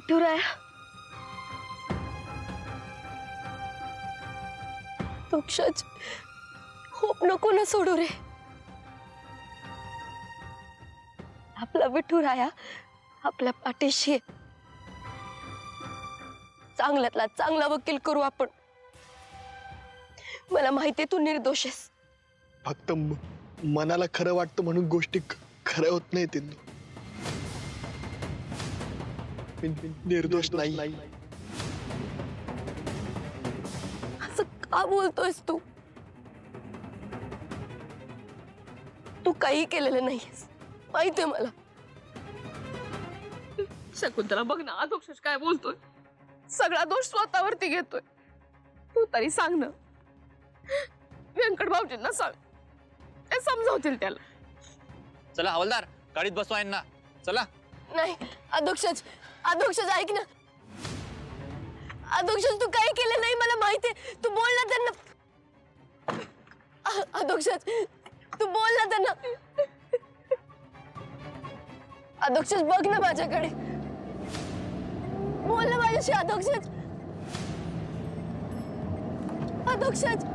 Vithuraya, दोक्षाच hope नको ना सोडू रे. आपला विठुराया आपल्या पाठीशी आहे. चांगल्यातला चांगला वकील करू आपण. मला माहितीये तू निर्दोष आहेस. फक्त मनाला खरं वाटतं म्हणून गोष्टी खरं होत नाही. ते निर्दोष नाही. असं का बोलतोयस तू? तू काही केलेलं नाहीस, माहितीये मला. शकुंतला बघ ना, अधोक्षज काय बोलतोय. सगळा दोष स्वतःवरती घेतोय. तू तरी सांग ना, व्यंकट भाऊजींना सांग, ते समजावतील त्याला. चला हवालदार, गाडीत बसवा यांना. चला. नाही अधोक्षज, अधोक्षज ऐक ना. अधोक्षज तू काही केलं नाही, मला माहितीये. तू बोल ना त्यांना. अधोक्षज तू बोल ना त्यांना. अधोक्षज बघ ना माझ्याकडे, बोल ना माझ्याशी. अधोक्षज, अधोक्षज.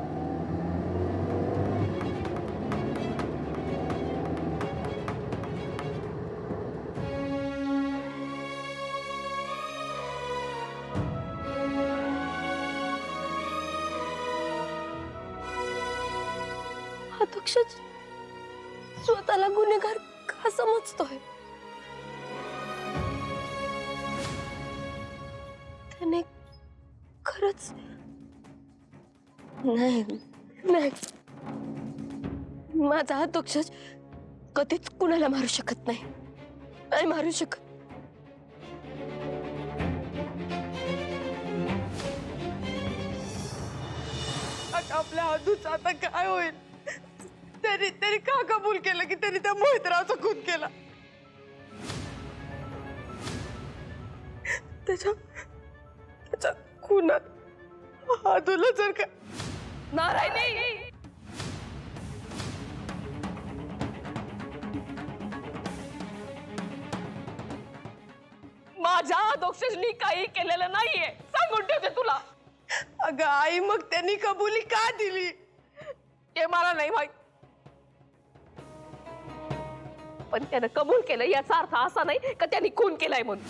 अधोक्षज स्वतःला गुन्हेगार का समजतोय? त्याने खरंच नाही नाही, माझा अधोक्षज कधीच कुणाला मारू शकत नाही. नाही मारू शकत. आता आपल्या आधूच आता काय होईल? तरी का कबूल केलं की त्यांनी त्या मोहितरावचा खून केला? त्याच्या खुनात आधूला जर का नारायणी, माझ्या अधोक्षजनी काही केलेलं नाहीये, सांगून ठेवते तुला. अगं आई, मग त्यांनी कबुली का दिली? ते मला नाही माहित, पण त्यानं कबूल केलं याचा अर्थ असा नाही का त्यांनी खून केलाय म्हणून.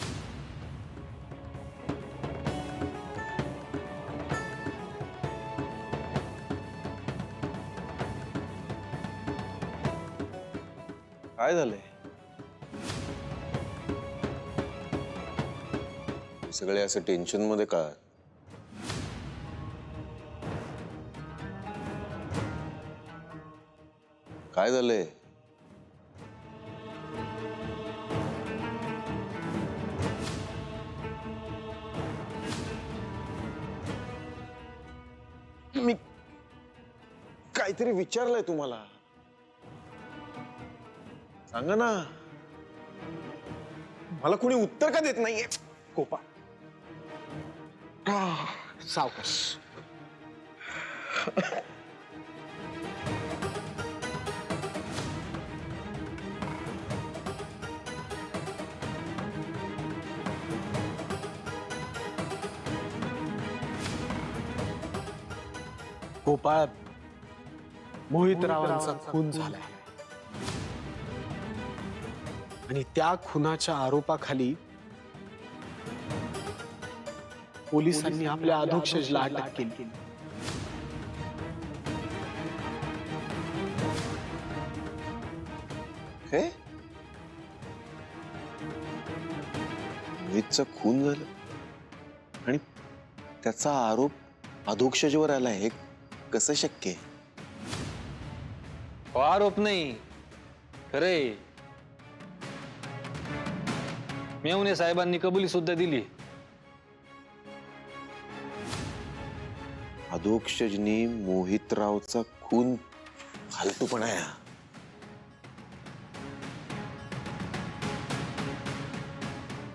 काय झालंय? सगळे असं टेन्शन मध्ये का? काय झालंय? मी काहीतरी विचारलंय तुम्हाला, सांगा ना. मला कोणी उत्तर का देत नाहीये? कोपा, सावकाश. गोपाळ, मोहितरावांचा खून झालाय आणि त्या खुनाच्या आरोपाखाली पोलिसांनी आपल्या अधोक्षजला अटक केली. हे मोहितचा खून झाला आणि त्याचा आरोप अधोक्षजवर आला. हे कसं शक्य आहे? आरोप नाही, खरे मेवणे साहेबांनी कबुली सुद्धा दिली. अधोक्षजनी मोहितरावचा खून फालतूपणा आहे.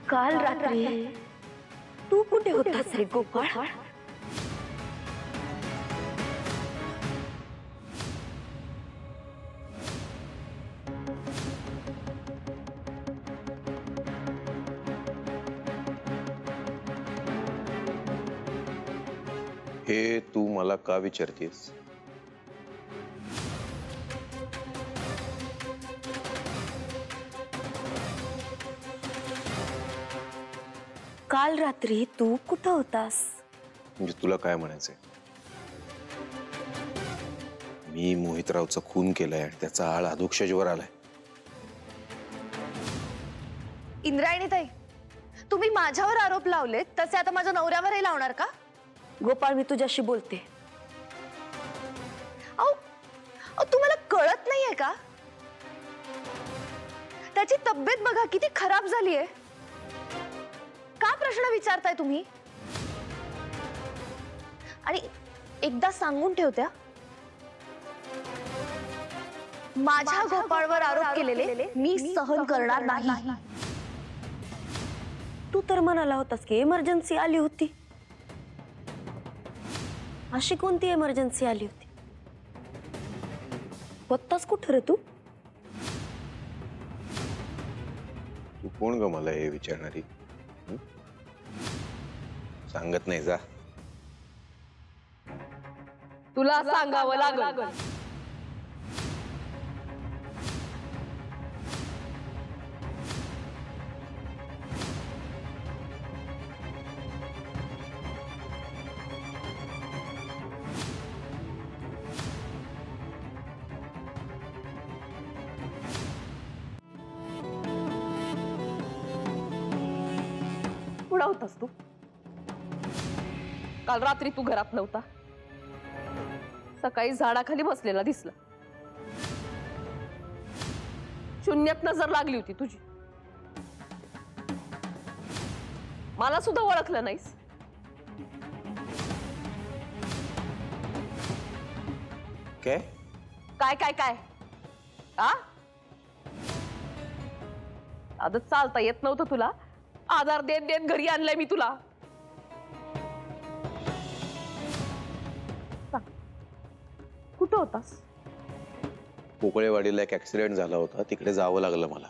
काल रात्री तू कुठे होतास रे गोपाळ? हे तू मला का विचारतेस? काल रात्री तू कुठं होतास? म्हणजे तुला काय म्हणायचंय? मी मोहितरावचा खून केलाय आणि त्याचा आळ अधोक्षजवर आलाय. इंद्रायणी ताई, तुम्ही माझ्यावर आरोप लावलेत तसे आता माझ्या नवऱ्यावरही लावणार का? गोपाळ, मी तुझ्याशी बोलते. अहो तुम्हाला कळत नाहीये का? त्याची तब्येत बघा किती खराब झालीये. का प्रश्न विचारताय तुम्ही? आणि एकदा सांगून ठेवत्या, माझ्या गोपाळवर आरोप केलेले मी सहन करणार नाही. तू तर म्हणाला होतास की इमर्जन्सी आली होती. अशी कोणती इमर्जन्सी आली होती? होतास कुठं रे तू? तू कोण ग मला हे विचारणारी? सांगत नाही जा. तुला सांगावं लागल. कुठं होतास तू? काल रात्री तू घरात नव्हता. सकाळी झाडाखाली बसलेला दिसला. शून्यात नजर लागली होती तुझी. मला सुद्धा ओळखलं नाहीस. काय? काय काय काय आ? आता चालता येत नव्हतं तुला. आधार देत देत घरी आणलंय मी तुला. कुठं होतास? पोकळेवाडीला एक ऍक्सिडेंट झाला होता, तिकडे जावं लागलं मला.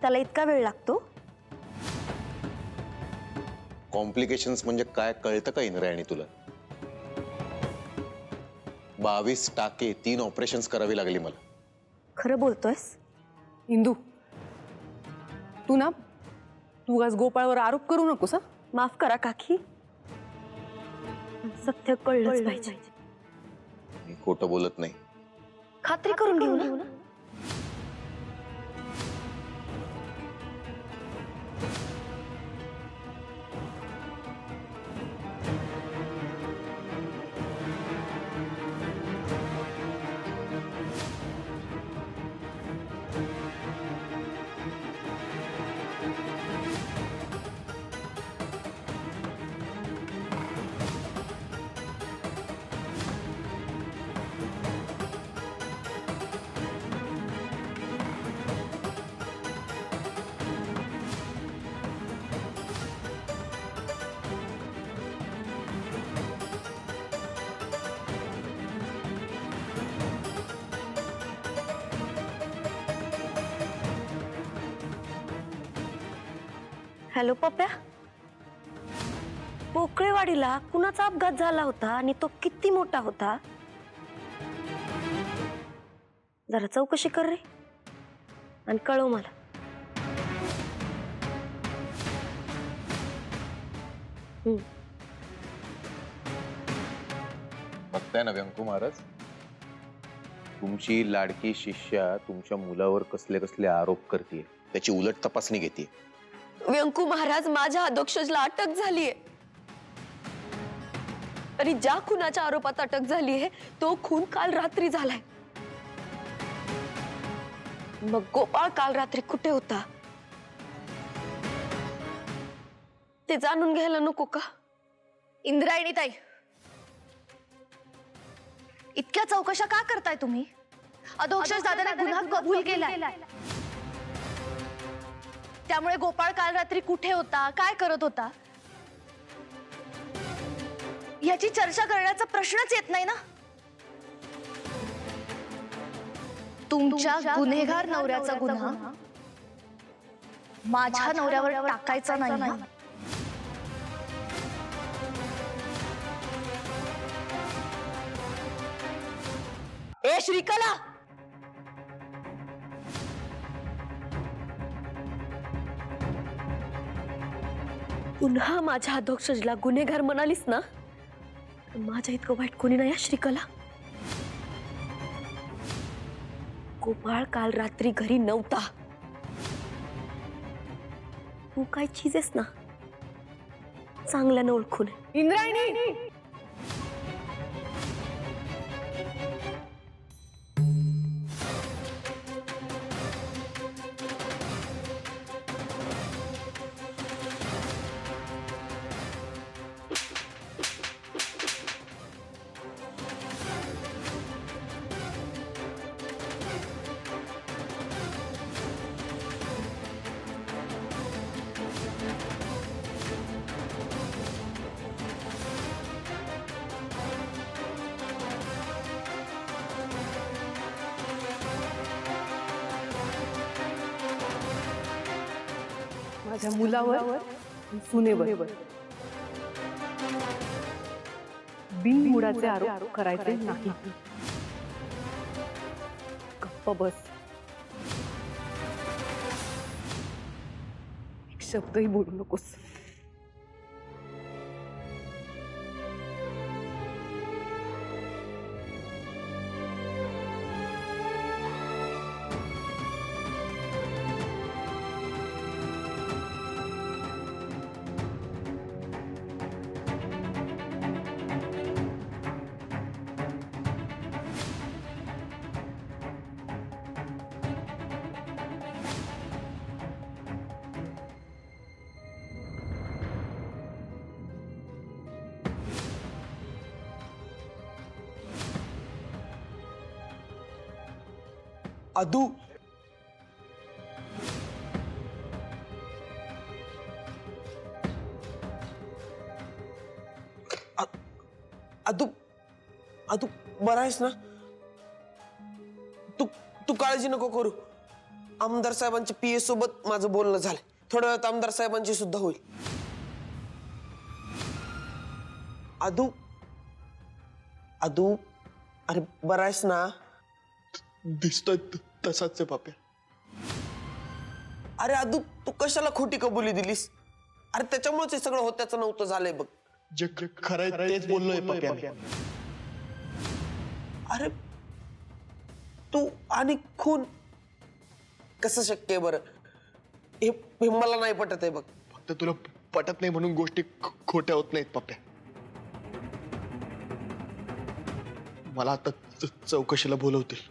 त्याला इतका वेळ लागतो? कॉम्प्लिकेशन्स म्हणजे काय कळतं का इंद्रायणी तुला? 22 टाके, 3 ऑपरेशन्स करावी लागली मला. खरं बोलतोयस? इंदू, तू आज गोपाळवर आरोप करू नकोस. माफ करा काकी, सत्य कळलंच पाहिजे. मी खोटं बोलत नाही. खात्री करून घेऊ ना. हॅलो पप्प्या, पोकळेवाडीला कुणाचा अपघात झाला होता आणि तो किती मोठा होता? जरा चौकशी कर रे आणि कळव मला. बघताय ना व्यंकू महाराज, तुमची लाडकी शिष्या तुमच्या मुलावर कसले कसले आरोप करते, त्याची उलट तपासणी घेते. व्यंकू महाराज, माझ्या अधोक्षजला अटक झालीये आणि ज्या खुनाच्या आरोपात अटक झाली आहे तो खून काल रात्री झालाय. मग गोपाळ काल रात्री कुठे होता ते जाणून घ्यायला नको का? इंद्रायणी ताई, इतक्या चौकशा का करताय तुम्ही? अधोक्षज दादाने गुन्हा कबूल केलाय. त्यामुळे गोपाळ काल रात्री कुठे होता, काय करत होता याची चर्चा करण्याचा प्रश्नच येत नाही ना. तुमच्या गुन्हेगार नवऱ्याचा गुन्हा माझ्या नवऱ्यावर टाकायचा नाही ना. श्रीकला? पुन्हा माझ्या अधोक्षजला गुन्हेगार म्हणालीस ना, माझ्या इतकं वाईट कोणी नाही श्रीकला. गोपाळ काल रात्री घरी नव्हता. तू काय चीज आहेस ना, चांगल्यानं ओळखून. इंद्रायणी, माझ्या मुलावर सुनेवर बिनबुडाचे आरोप करायचे नाही. गप्प बस. एक शब्दही बोलू नकोस. अदू, अदू, अदू बरा आहेस ना? तू तू काळजी नको करू. आमदार साहेबांच्या पीए सोबत माझं बोलणं झालंय. थोड्या वेळात आमदार साहेबांची सुद्धा होईल. अदू, अदू, अरे बरा आहेस ना? दिसतोय तसाच आहे पाप्या. अरे अदू, तू कशाला खोटी कबुली दिलीस? अरे त्याच्यामुळेच हे सगळं होत्याचं नव्हतं झालंय बघ. जे खरंय तेच बोललोय पाप्या. अरे तू आणि खून कसं शक्य आहे बरं? हे मला नाही पटत आहे बघ. फक्त तुला पटत नाही म्हणून गोष्टी खोट्या होत नाहीत पाप्या. मला आता चौकशीला बोलवतील.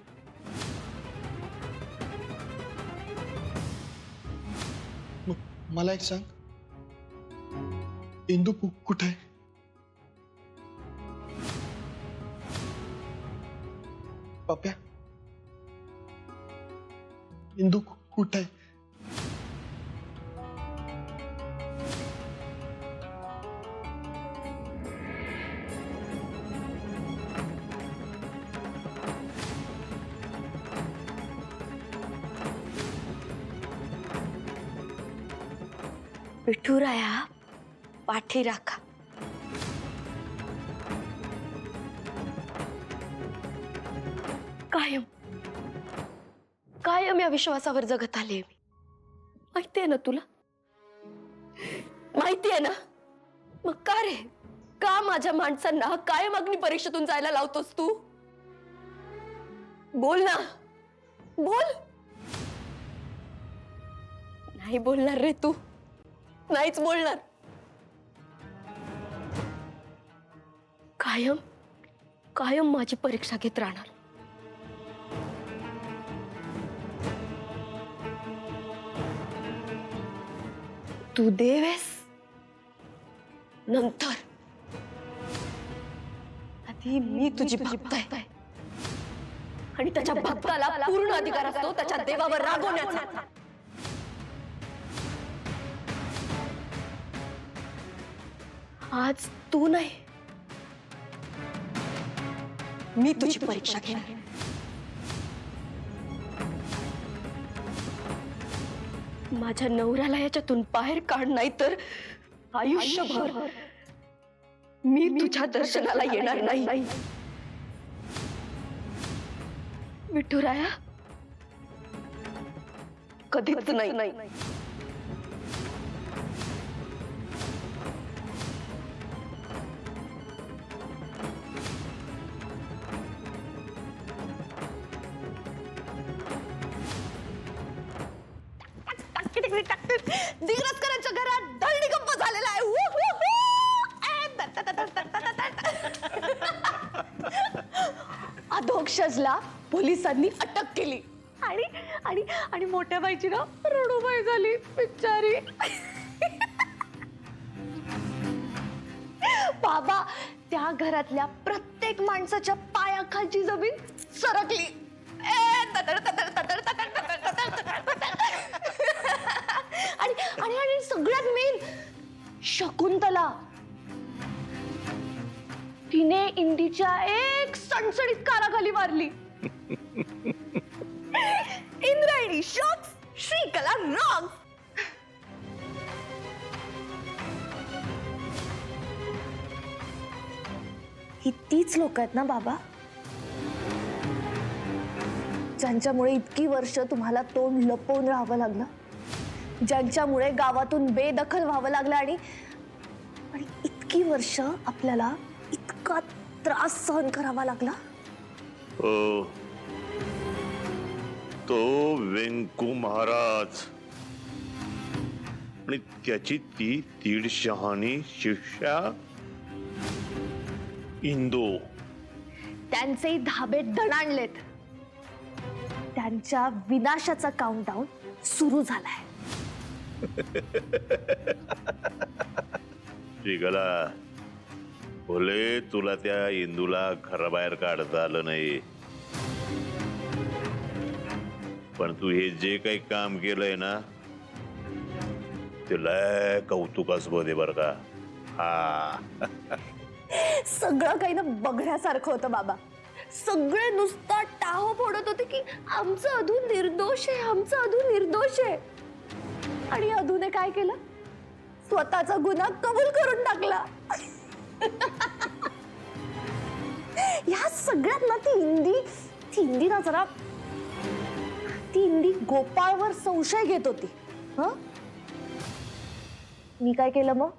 मला एक सांग, इंदू कुठे आहे? पाप्या, इंदू कुठे आहे? विठुराया पाठी राखा. कायम कायम या विश्वासावर जगत आले मी. माहितीये ना तुला? माहितीये ना? मग का रे, का माझ्या माणसांना कायम अग्नी परीक्षेतून जायला लावतोस तू? बोल ना, बोल. नाही बोलणार रे तू, नाहीच बोलणार. कायम कायम माझी परीक्षा घेत राहणार. तू देवेस, नंतर आधी मी तुझी भक्त आहे आणि त्याच्या भक्ताला पूर्ण अधिकार असतो त्याच्या देवावर रागवण्याचा. आज तू नाही, मी तुझी परीक्षा घेणार. माझ्या नवऱ्याला याच्यातून बाहेर काढ, नाही तर आयुष्यभर मी तुझ्या दर्शनाला येणार नाही. विठुराया कधीच नाही. दिग्रसकरांच्या घरात दळणीकंप झालेला आहे. अधोक्षजला पोलिसांनी अटक केली आणि आणि आणि मोठ्या बाईची ना रडूबाई झाली बिचारी. बाबा त्या घरातल्या प्रत्येक माणसाच्या पायाखालची जमीन सरकली. आणि आणि आणि सगळ्यात मेन शकुंतला तिने इंदीच्या एक सणसणीत काराखाली मारली. Indrayani shocks, Shrikala wrong. ही तीच लोक आहेत ना बाबा ज्यांच्यामुळे इतकी वर्ष तुम्हाला तोंड लपवून राहावं लागलं, ज्यांच्यामुळे गावातून बेदखल व्हावं लागलं आणि इतकी वर्ष आपल्याला इतका त्रास सहन करावा लागला. हो, तो वेंकू महाराज आणि त्याची ती 1.5 शहाणी शिष्या इंदू. त्यांचे धाबे दणाणलेत. त्यांच्या विनाशाचा काउंटडाऊन सुरू झालाय. श्रीकला, भले तुला त्या इंदूला घराबाहेर काढता आलं नाही, पण तू हे जे काही काम केलंय ना ते लय कौतुकास्पद आहे बरं का. हा, सगळं काही ना बघण्यासारखं होतं बाबा. सगळे नुसता टाहो फोडत होते की आमचं अधू निर्दोष आहे, आमचं अधू निर्दोष आहे. आणि अधूने काय केलं? स्वतःचा गुन्हा कबूल करून टाकला. या सगळ्यात ना ती इंदी ना जरा ती इंदी गोपाळवर संशय घेत होती. मी काय केलं मग?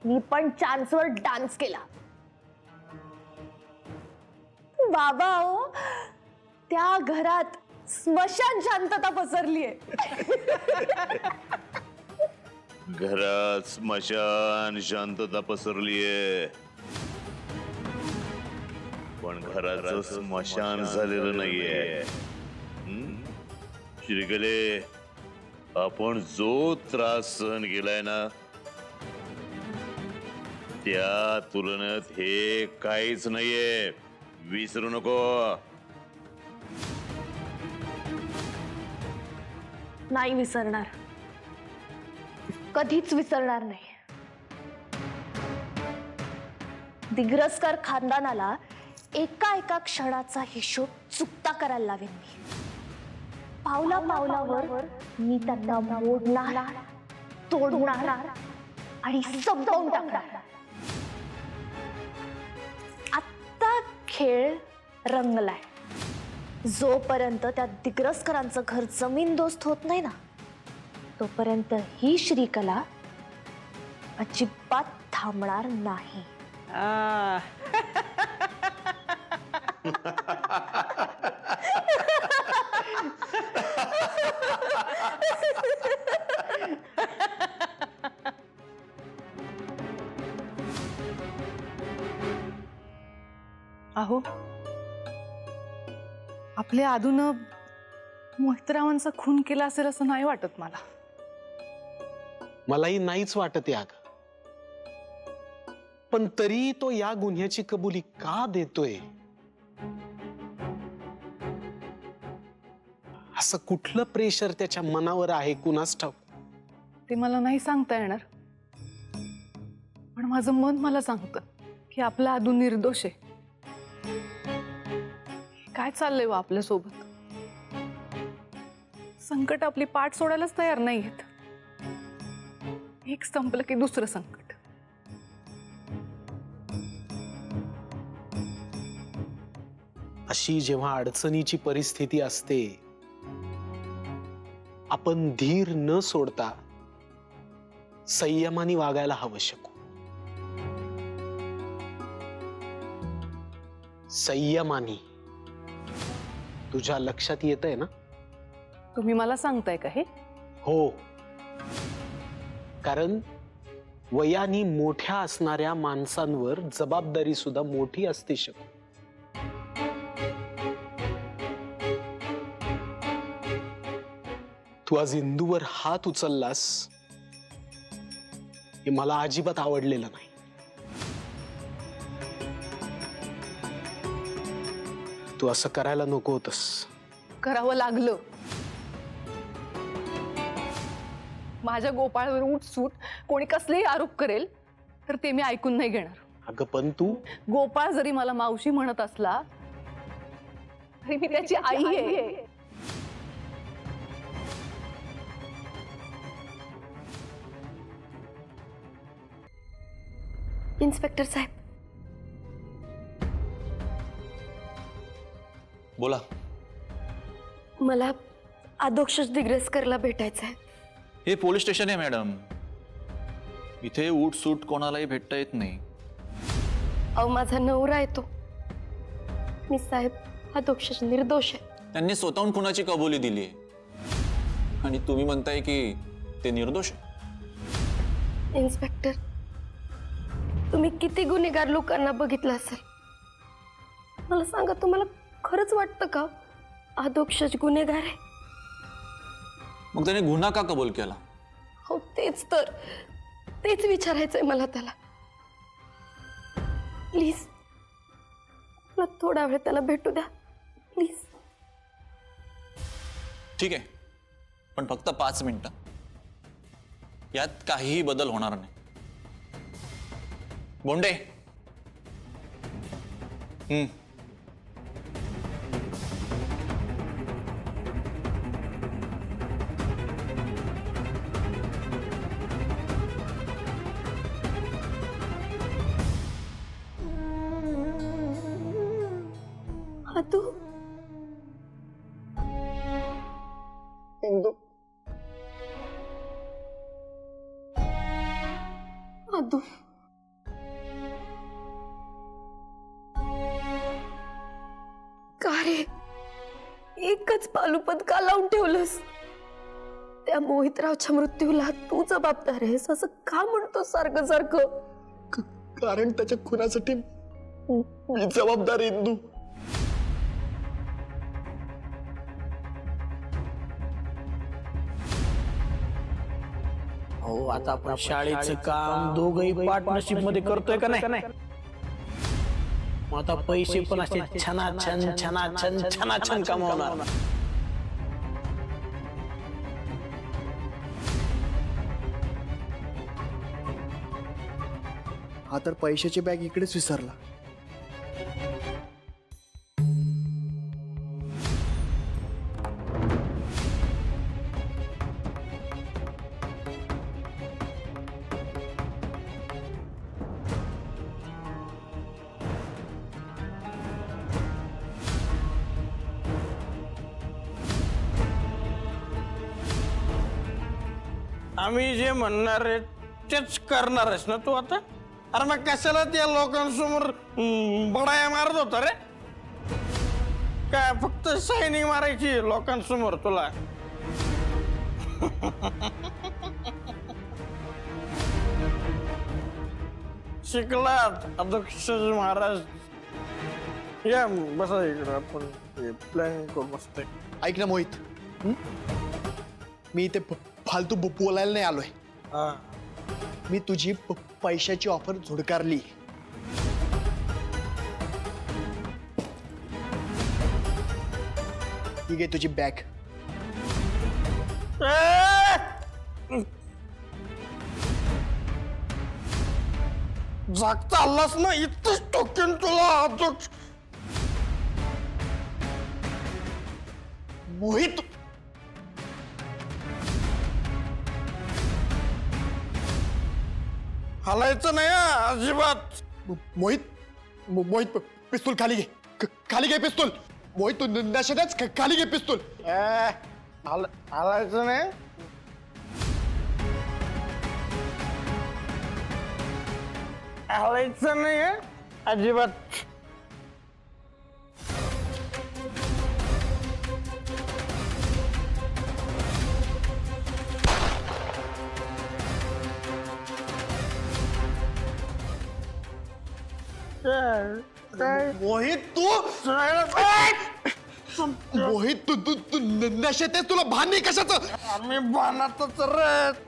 मी पण चान्सवर डान्स केला. बाबा हो, त्या घरात स्मशान शांतता पसरलीये. घरात स्मशान शांतता पसरलीये, पण घराचं स्मशान झालेलं नाहीये. श्रीकले, आपण जो त्रास सहन केलाय ना त्या तुलनेत हे काहीच नाहीये. विसरू नको. नाही विसरणार, कधीच विसरणार नाही. दिग्रसकर खानदानाला एका क्षणाचा हिशोब चुकता करायला लावेन मी. पावला पावलावर मी त्यांना मोडणार, तोडणार आणि संपवून टाकणार. आत्ता खेळ रंगलाय. जोपर्यंत त्या दिग्रसकरांचं घर जमीनदोस्त होत नाही ना तोपर्यंत ही श्रीकला अजिबात थांबणार नाही. अहो, आपल्या आधूनं मोहितरावांचा खून केला असेल असं नाही वाटत मला. मलाही नाहीच वाटत याग, पण तरी तो या गुन्ह्याची कबुली का देतोय? असं कुठलं प्रेशर त्याच्या मनावर आहे कुणास ठाऊक. ते मला नाही सांगता येणार, पण माझं मन मला सांगतं की आपला आधू निर्दोष आहे. काय चाललंय व आपल्या सोबत? संकट आपली पाठ सोडायलाच तयार नाहीयेत. एक संपलं की दुसरं संकट. अशी जेव्हा अडचणीची परिस्थिती असते, आपण धीर न सोडता संयमाने वागायला हवं शकू. संयमाने. तुझ्या लक्षात येतंय ना? तुम्ही मला सांगताय का हे? हो, कारण वयाने मोठ्या असणाऱ्या माणसांवर जबाबदारी सुद्धा मोठी असते शकू. तू आज इंदूवर हात उचललास हे मला अजिबात आवडलेलं नाही. तू असं करायला नको होतस. करावं लागलं. माझ्या गोपाळवर उठसूट कोणी कसलेही आरोप करेल तर ते मी ऐकून नाही घेणार. अगं पण तू गोपाळ जरी मला मावशी म्हणत असला तरी मी त्याची आई आहे. इन्स्पेक्टर साहेब, बोला. मला अधोक्षज दिग्रसकरला भेटायचं आहे. हे पोलीस स्टेशन आहे मॅडम. इथे उठ सूट कोणालाही भेटता येत नाही. अहो, माझा नवरा आहे तो. मी साहेब अधोक्षज निर्दोष आहे. त्यांनी स्वतःहून खुनाची कबुली दिली आहे आणि तुम्ही म्हणताय की ते निर्दोष आहे. इन्स्पेक्टर, तुम्ही किती गुन्हेगार लोकांना बघितलं असेल. मला सांगा, तुम्हाला खरंच वाटतं का अधोक्षज गुन्हेगार आहे? मग त्याने गुन्हा का कबूल केला? हो, तेच विचारायचंय मला त्याला. प्लीज मला थोडा वेळ त्याला भेटू द्या, प्लीज. ठीक आहे, पण फक्त 5 मिनिटं. यात काहीही बदल होणार नाही. बोंडे. तू इंदू, अदू, का रे एकच पालुपद का लावून ठेवलंस? त्या मोहितरावच्या मृत्यूला तू जबाबदार आहेस असं का म्हणतो सारखं सारखं? कारण त्याच्या खुनासाठी मी जबाबदार आहे इंदू. हो, आता आपण शाळेचं काम दोघही पार्टनरशिप मध्ये करतोय का नाही? मग आता पैसे पण असे छान कमावणार. हा तर पैशाची बॅग इकडेच विसरला. आम्ही जे म्हणणार आहे तेच करणार आहेस ना तू आता? अरे मग कशाला त्या लोकांसमोर बडाया मारत होता रे? काय फक्त शायनिंग मारायची लोकांसमोर तुला? शिकलात अध्यक्ष महाराज. या बसा इकडं, आपण प्लॅन करू मस्त. ऐक ना मोहित, मी इथे फालतू बोलायला नाही आलोय. मी तुझी पैशाची ऑफर झुडकारली. ठीक आहे, तुझी बॅग. जागता आलास ना इथंच टोकेन तुला अध्यक्ष. मोहित, हलायचं नाही अजिबात. मोहित, पिस्तूल खाली घे. खाली घे पिस्तूल. मोहित तू नशेतच खाली घे पिस्तूल. हालायचं नाही. हालायचं नाही अजिबात. मोहित तू मोहित तू तू तू नशेत आहेस. तुला भान नाही कशाचं. आम्ही बाणातच रे.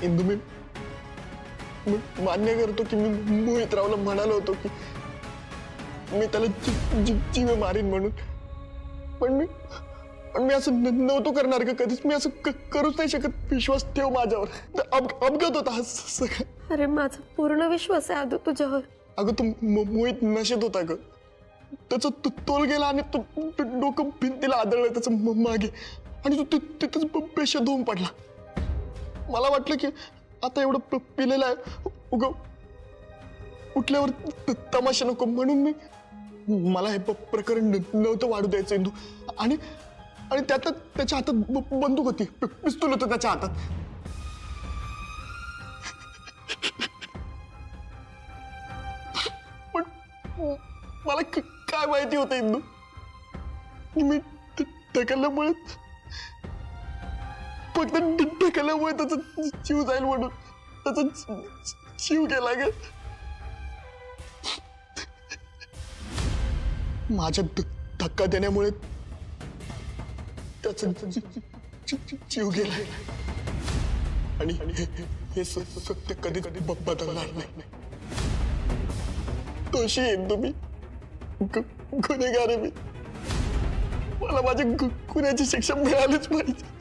इंदू मी मान्य करतो की मी मोहित रावला म्हणालो होतो की मी त्याला जीव मारीन म्हणून. पण मी असं नव्हतो करणार का कधीच. मी असं करूच नाही शकत. विश्वास ठेव माझ्यावर. अपघात होता हा सगळा. अरे माझा पूर्ण विश्वास आहे आदू तुझ्यावर. अगं तू मोहित नशेत होता ग. त्याचा तोल गेला आणि तो डोकं भिंतीला आदळलं त्याचं मागे आणि तू तिथंच बेशुद्ध होऊन पडला. मला वाटलं की आता एवढं पिलेलं आहे उठल्यावर तमाशा नको म्हणून मला हे प्रकरण नव्हतं वाढू द्यायचं इंदू. आणि त्यात त्याच्या हातात बंदूक होती. पिस्तूल होतं त्याच्या हातात. पण मला काय माहिती होतं इंदू की मी ढकलल्यामुळे फक्त ढकलल्यामुळे त्याचा जीव जाईल म्हणून त्याचा जीव गेला ग. माझ्या धक्का देण्यामुळे त्याचा जीव गेलाय. आणि हे सत्य कधी बदलणार नाही. दोषी आहे तुम्ही. गुन्हेगार आहे मी. मला माझ्या गुन्ह्याची शिक्षा मिळालीच पाहिजे.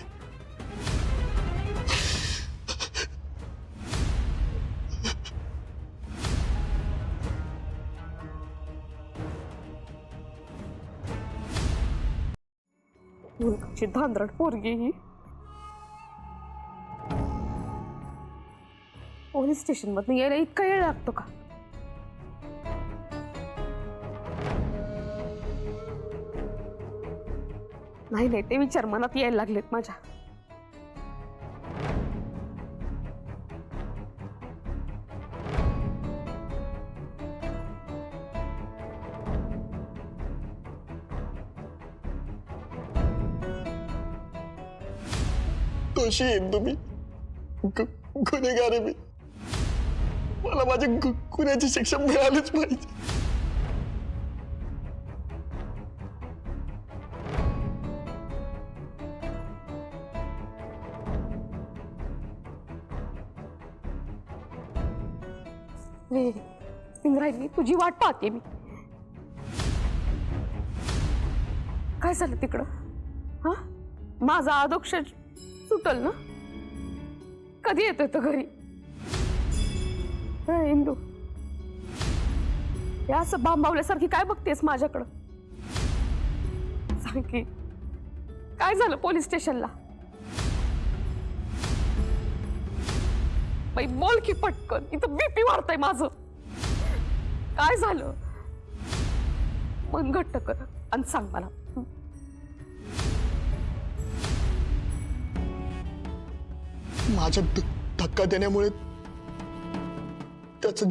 मुलगाची धांदरट पोरगी ही पोलीस स्टेशन मधून यायला इतका वेळ लागतो का? नाही ते विचार मनात यायला लागलेत माझ्या. दोषी आहे तुम्ही. गुन्हेगार आहे मी. मला माझ्या गुन्ह्याची शिक्षा मिळालीच पाहिजे. इंद्रायणी तुझी वाट पाहते मी. काय झालं तिकडं? हा माझा आदोक्ष सुटल ना? कधी येतोय तो घरी? इंदू या असं बांबावल्यासारखी काय बघतेस माझ्याकडं? सांग की काय झालं पोलीस स्टेशनला? बाई बोल की पटकन. इथं बीपी वाढतंय माझं. काय झालं? मन घट्ट कर आणि सांग मला. माझ्या धक्का देण्यामुळे त्याचा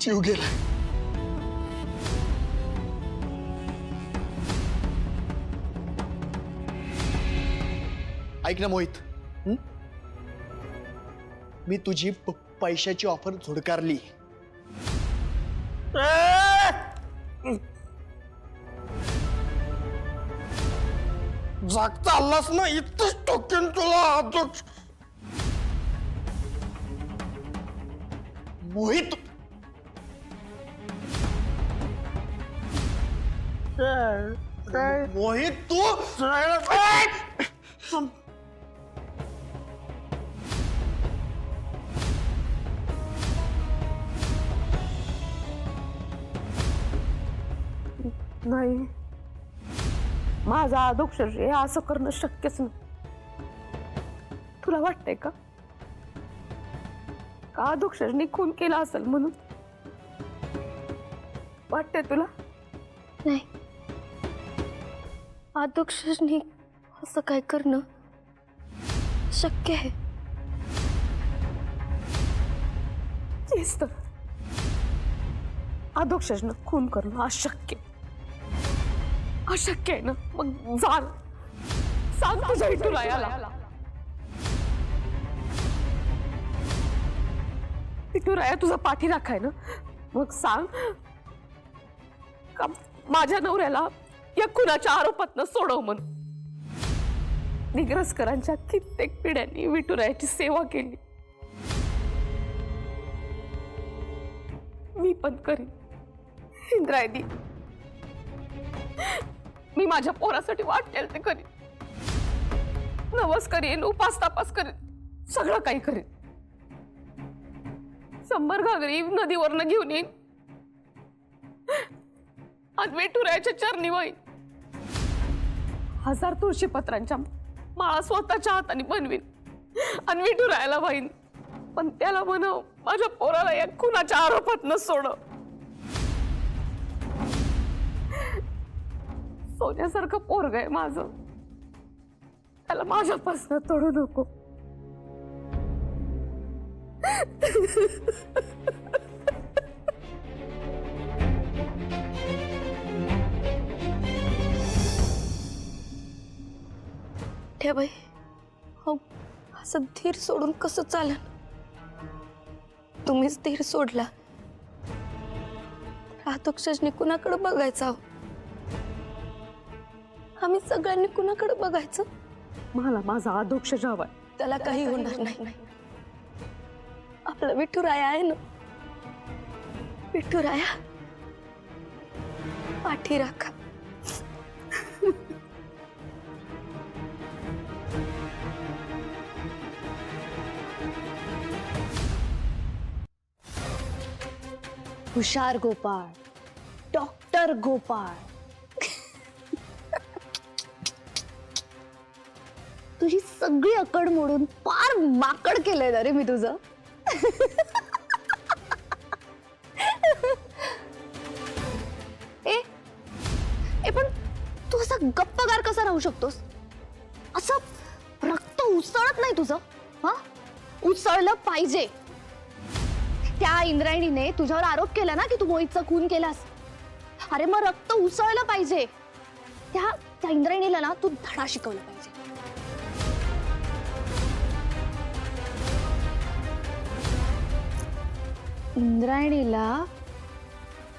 जीव गेलाय. ऐक ना मोहित. मी तुझी पैशाची ऑफर झुडकारली. जागता आलास ना इथंच टोकेन तुला अध्यक्ष. मोहित काय मोहित तू नाही, माझा अधोक्षर हे असं करणं शक्यच नाही. तुला वाटतंय का अधोक्षरने खून केला असेल म्हणून वाटतंय तुला? नाही, अधोक्षरने असं काय करणं शक्य आहे. तेच तर, अधोक्षरनं खून करणं अशक्य आहे ना. मग सांग तुझ्या विठुरायाला. विठुराया तुझा पाठीराखा आहे ना, मग सांग का माझ्या नवऱ्याला या खुनाच्या आरोपातनं सोडव म्हणून. निग्रसकरांच्या कित्येक पिढ्यांनी विठुरायाची सेवा केली, मी पण करीन. इंद्रायणी, मी माझ्या पोरासाठी वाटेल ते करीन. नवस करीन, उपास तापास करीन, सगळं काही करीन. 100 घागरी नदीवरनं घेऊन येईन आणि विठुरायाच्या चरणी वाईन. 1000 तुळशीपत्रांच्या माळा स्वतःच्या हाताने बनवीन आणि विठुरायाला वाईन. पण त्याला म्हणाव, माझ्या पोराला या खुनाच्या आरोपातनं सोडव. सोन्यासारखं पोरग आहे माझं, त्याला माझ्यापासून तोडू नको. ठेवाई, हो असं धीर सोडून कसं चालेल? तुम्हीच धीर सोडला, अधोक्षरने कुणाकडे बघायचं? आम्ही सगळ्यांनी कुणाकडे बघायचं? मला माझा अधोक्षर हवाय. त्याला काही होणार नाही. आपला विठुराया आहे ना, विठुराया पाठी राखा. हुशार गोपाळ, डॉक्टर गोपाळ. तुझी सगळी अकड मोडून फार माकड केलंय ना रे मी तुझं. ए पण तू असा गप्पगार कसा राहू शकतोस? असं रक्त उसळत नाही तुझं? हा, उसळलं पाहिजे. त्या इंद्रायणीने तुझ्यावर आरोप केला ना की तू मोहितचा खून केलास. अरे मग रक्त उसळलं पाहिजे. त्या इंद्रायणीला ना तू धडा शिकवला पाहिजे. इंद्रायणीला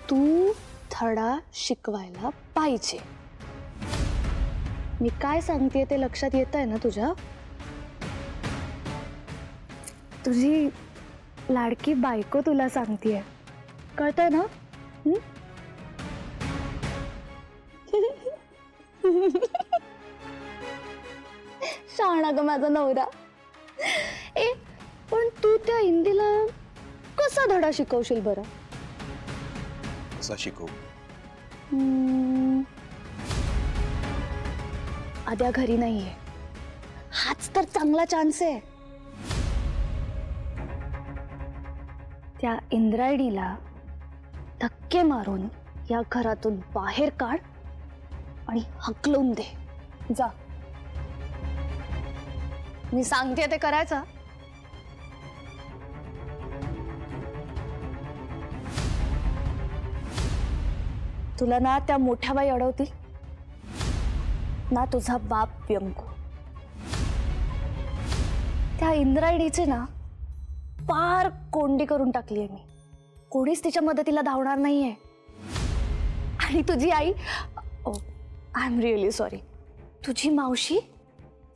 तू धडा शिकवायला पाहिजे. मी काय सांगतेय ते लक्षात येत आहे ना तुझ्या? तुझी लाडकी बायको तुला सांगतेय, कळतंय ना? शहाणा ग माझा नवरा. ए पण तू त्या हिंदीला कसा धडा शिकवशील बरं? कसा शिकवू? आद्या घरी नाहीये, हाच तर चांगला चान्स आहे. त्या इंद्रायणीला धक्के मारून या घरातून बाहेर काढ आणि हकलून दे. जा, मी सांगते ते करायचं. तुला ना त्या मोठ्या बाई अडवतील ना तुझा बाप व्यंकू. त्या इंद्रायणीचे ना फार कोंडी करून टाकली आहे मी. कोणीच तिच्या मदतीला धावणार नाहीये. आणि तुझी आई, आय एम रिअली सॉरी, तुझी मावशी,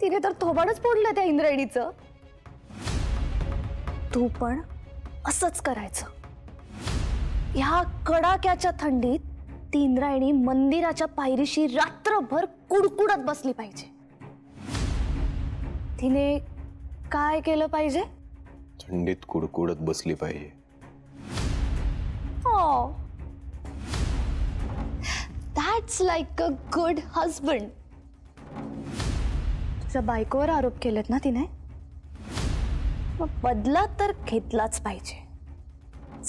तिने तर थोबाडच फोडलं त्या इंद्रायणीचं. तू पण असंच करायचं. ह्या कडाक्याच्या थंडीत ती इंद्रायणी मंदिराच्या पायरीशी रात्रभर कुडकुडत बसली पाहिजे. तिने काय केलं पाहिजे? थंडीत कुडकुडत बसली पाहिजे. Oh, that's like a good husband. तुझ्या बायकोवर आरोप केलेत ना तिने, मग बदला तर घेतलाच पाहिजे.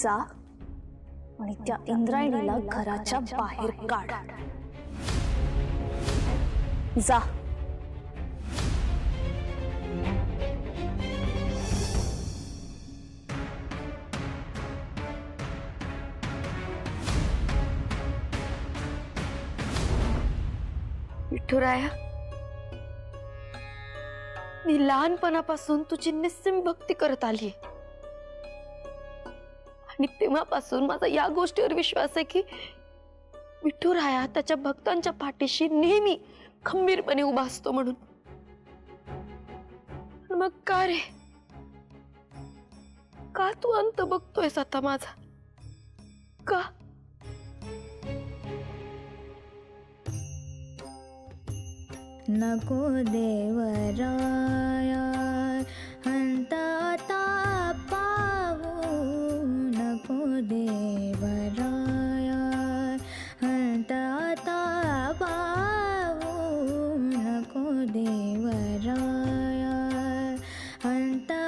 जा आणि त्या इंद्रायणीला घराच्या बाहेर काढ. जा. विठुराया, मी लहानपणापासून तुझी निस्सीम भक्ती करत आली आणि तेव्हापासून माझा या गोष्टीवर विश्वास आहे की विठुराया त्याच्या भक्तांच्या पाठीशी नेहमी खंबीरपणे उभा असतो म्हणून. मग का रे, का तू अंत बघतोयस आता माझा? का? नको देवराया हंता पावू, नको देवराया हंता पावू, नको देवराया हंता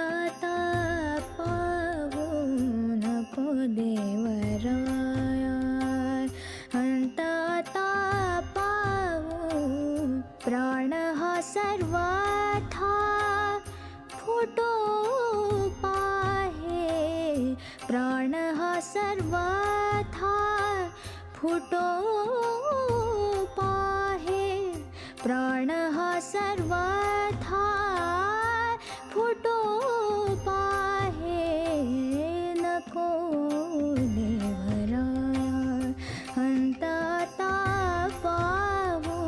पावू, नको देवराया हंता पावू. प्राण हा सर्वाथा फुटो पाहे, प्राण हा सर्वाथा फुटो पाहे, प्राण हा सर्वाथा फुटो पाहे. नको देवराया हंता पावू,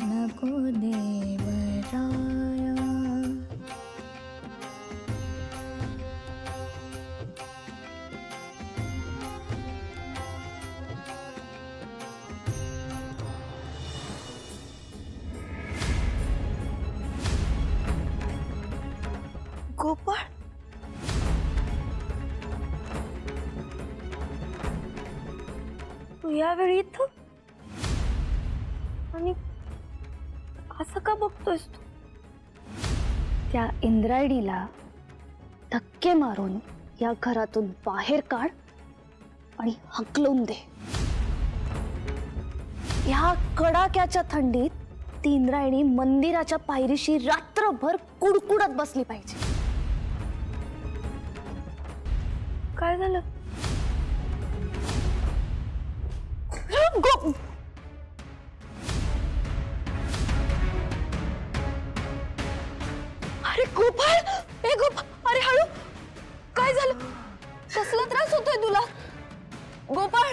नको देवराया. गोपाळ, तू यावेळी इथं आणि असं का बघतोयस तू? त्या इंद्रायणीला धक्के मारून या घरातून बाहेर काढ आणि हकलून दे. ह्या कडाक्याच्या थंडीत ती इंद्रायणी मंदिराच्या पायरीशी रात्रभर कुडकुडत बसली पाहिजे. काय झालं? अरे गोपाळ, ए गोपाळ, अरे हळू. काय झालं? कसला त्रास होतोय तुला? गोपाळ,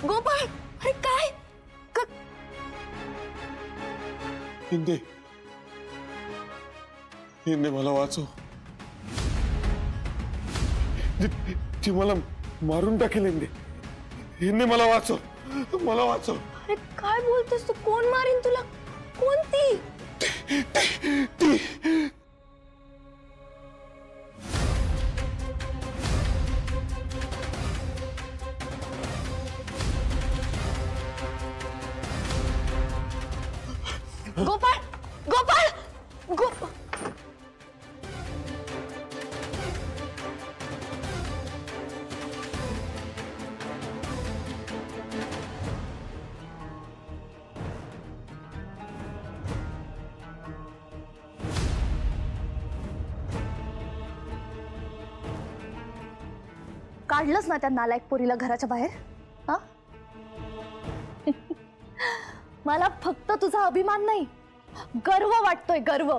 गोपाळ, अरे काय? हिंदे, हिंदे मला वाचव. ती मला मारून टाकेल. हिंदे, हिंदे मला वाचव, मला वाचव. अरे काय बोलतोस तू? कोण मारीन तुला? कोणती? ती गोपाळ, गोपाळ, गोपाळ. काढलंच ना त्या नालायक पोरीला घराच्या बाहेर? हा? मला फक्त तुझा अभिमान नाही, गर्व वाटतोय, गर्व.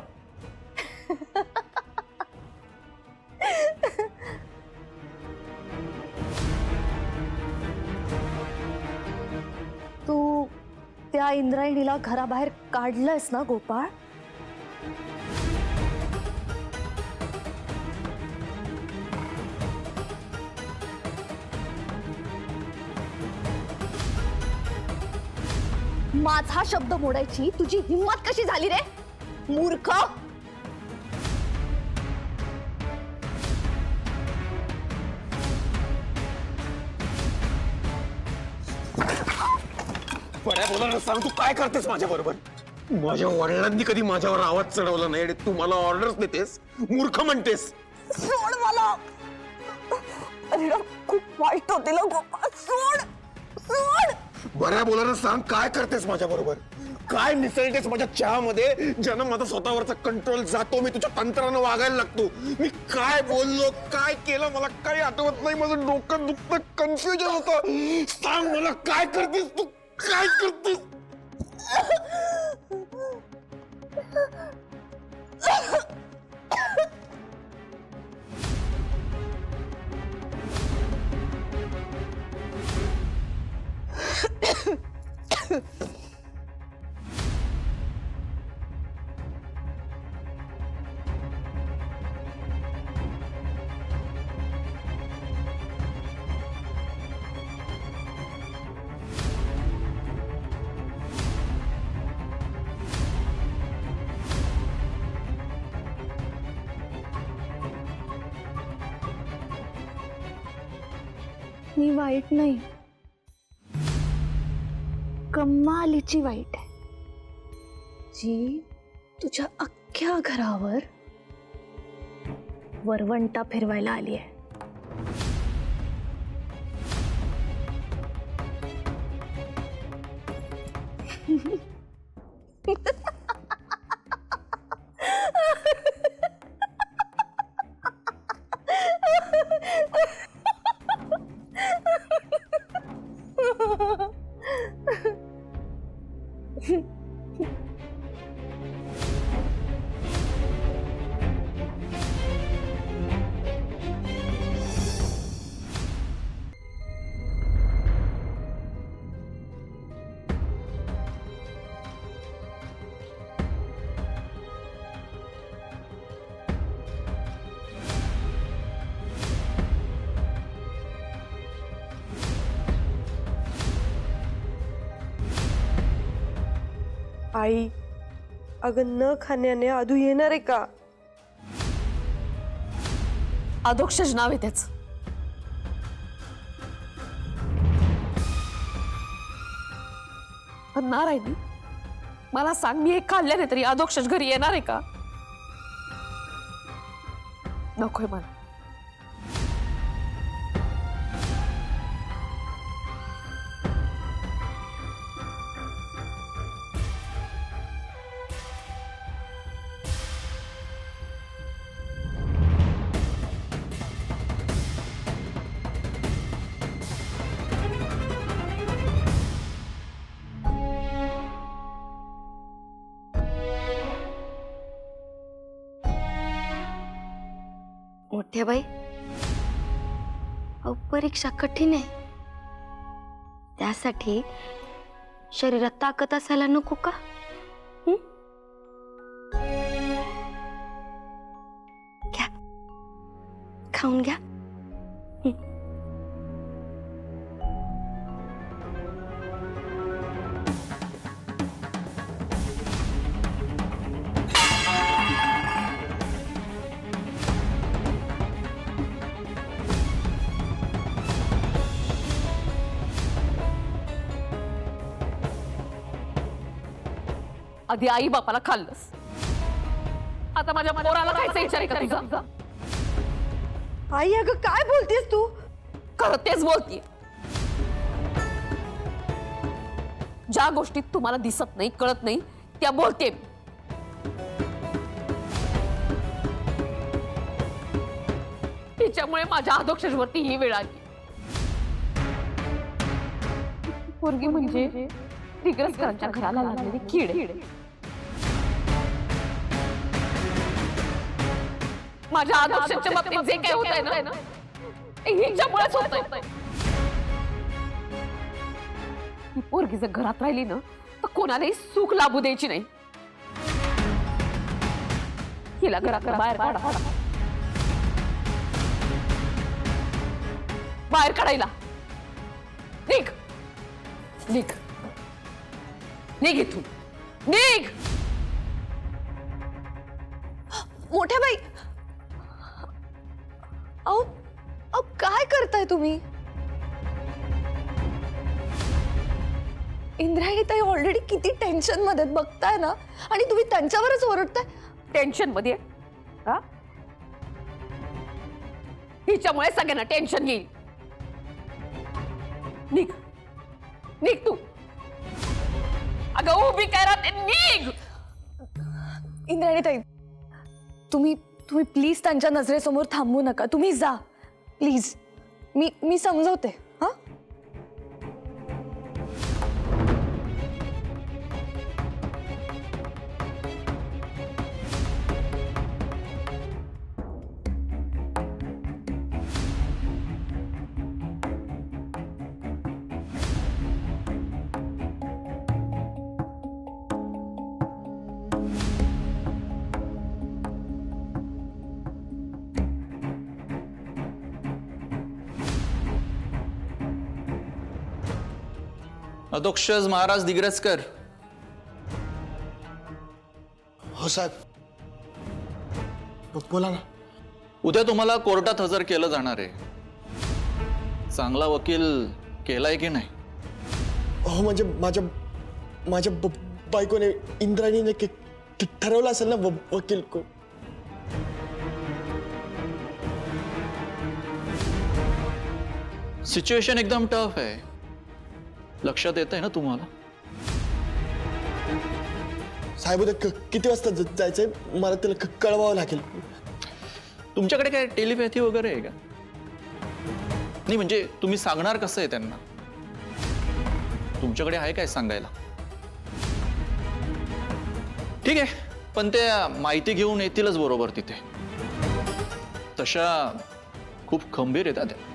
त्या इंद्रायणीला घराबाहेर काढलंयस ना गोपाळ? माझा शब्द मोडायची तुझी हिम्मत कशी झाली रे मूर्ख? बऱ्या बोला सांग, तू काय करतेस माझ्या बरोबर? माझ्या वडिलांनी कधी माझ्यावर आवाज चढवला नाही आणि तू मला ऑर्डर्स देतेस, मूर्ख म्हणतेस. सोड मला. अरे खूप वाईट होते ना गोपाळ. सोड सोड. बऱ्या बोलायला सांग, काय करतेस माझ्या बरोबर? काय मिसळतेस माझ्या चहामध्ये ज्यानं माझा स्वतःवरचा कंट्रोल जातो? मी तुझ्या तंत्रानं वागायला लागतो. मी काय बोललो, काय केलं मला काही आठवत नाही. माझं डोकं दुखतं, कन्फ्युजन होतं. सांग मला, काय करतेस तू? काय करतेस? मी वाईट नाही, कमालीची वाईट आहे, जी तुझ्या अख्ख्या घरावर वरवंटा फिरवायला आली आहे. आई, अगं न खाण्याने आधू येणार आहे का? अधोक्षज नाव आहे त्याचं. पण नारायणी, मला सांग, मी हे खाल्ल्याने तरी अधोक्षज घरी येणार आहे का? नकोय मला. मोठ्या बाई, परीक्षा कठीण आहे. त्यासाठी शरीरात ताकद असायला नको का? घ्या, खाऊन घ्या. आधी आई बापाला खाल्लंस, आता माझ्या पोराला खायचा विचार आहे का तुझा? आई, अगं काय बोलतेस तू? खरं तेच बोलतीये. ज्या गोष्टीत तुम्हाला दिसत नाही, कळत नाही, त्या बोलते. तिच्यामुळे माझ्या अधोक्षजवरती ही वेळ आली. पोरगी म्हणजे दिग्रसकरांच्या घराला लागलेली कीड. माझ्या अधोक्षजच्या बाबतीत जे काही होत आहे ना, हिच्यामुळेच होत आहे. ही पोरगी जर घरात राहिली ना तर कोणालाही सुख लाभू द्यायची नाही. हिला घरात बाहेर काढा, बाहेर काढायला. निघ निघ निघ इथून, निघ. मोठ्या बाई, अहो अहो काय करताय तुम्ही? इंद्रायणी ताई ऑलरेडी किती टेन्शन मध्ये बघताय ना, आणि तुम्ही त्यांच्यावरच ओरडताय. टेन्शन मध्ये हा? हिच्यामुळे सगळ्यांना टेन्शन येईल. निघ निघ तू. अगं उभी काय राहते, निघ. इंद्रायणी ताई, तुम्ही तुम्ही प्लीज त्यांच्या नजरेसमोर थांबू नका. तुम्ही जा प्लीज. मी समजवते. हा, अधोक्षज महाराज दिग्रजकर. हो साहेब, बोला ना. उद्या तुम्हाला कोर्टात हजर केलं जाणार आहे. चांगला वकील केलाय की नाही? हो म्हणजे माझ्या बायकोने इंद्रायणीने ठरवलं असेल ना वकील कोण. सिच्युएशन एकदम टफ आहे. लक्षात येत आहे ना तुम्हाला? साहेब उद्या किती वाजता जायचंय मला त्याला कळवावं लागेल. तुमच्याकडे काय टेलिपॅथी वगैरे आहे का? नाही म्हणजे तुम्ही सांगणार कसं आहे त्यांना? तुमच्याकडे आहे काय सांगायला? ठीक आहे, पण ते माहिती घेऊन येतीलच बरोबर तिथे. तशा खूप खंबीर येतात त्या.